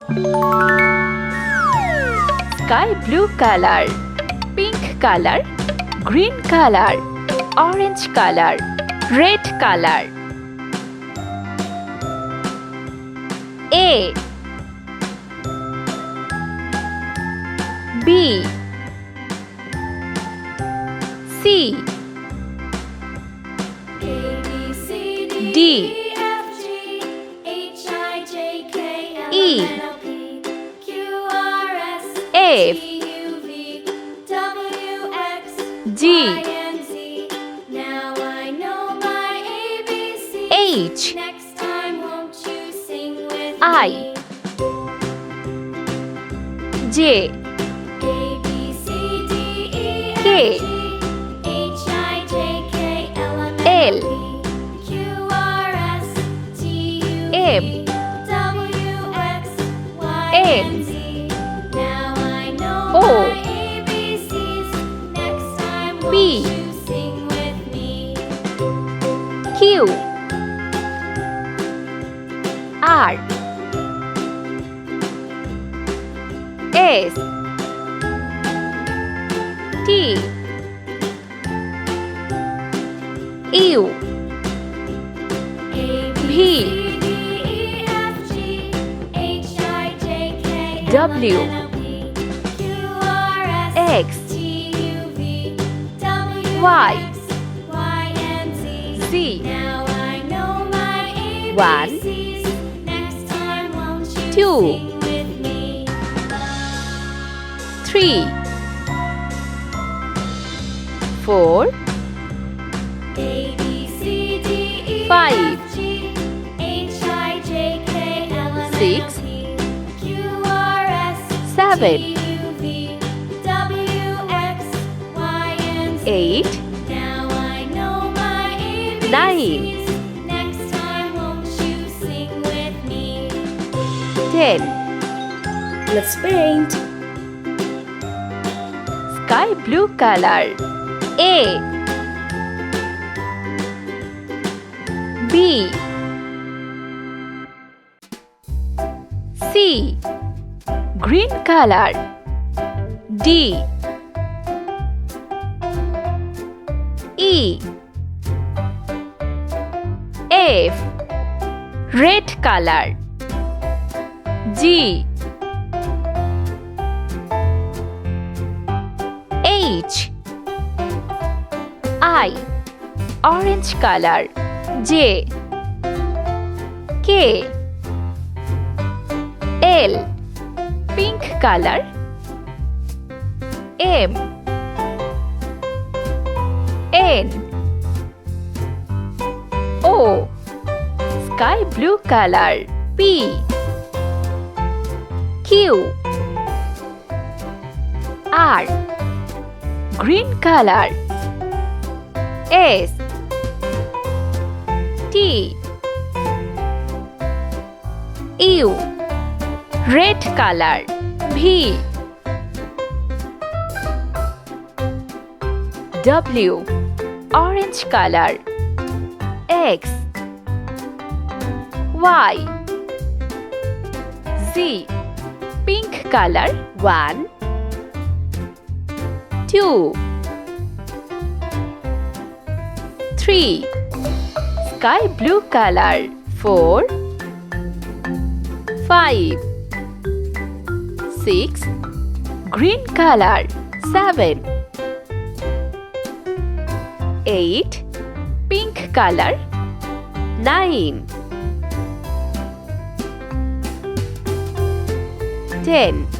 Sky blue color, pink color, green color, orange color, red color. A B C D E F G H I J K L M N O P Q R S T U V W X Y Z 1 2 3 4 5 6 7 8 9 10. Let's paint. Sky blue color. A B C green color. D E F red color. G H I orange color. J K L pink color. M N O sky blue color. P Q R green color. S T U red color. V W orange color. X Y Z pink color. 1 2 3 sky blue color. 4 5 6 green color. 7 8 pink color. 9 10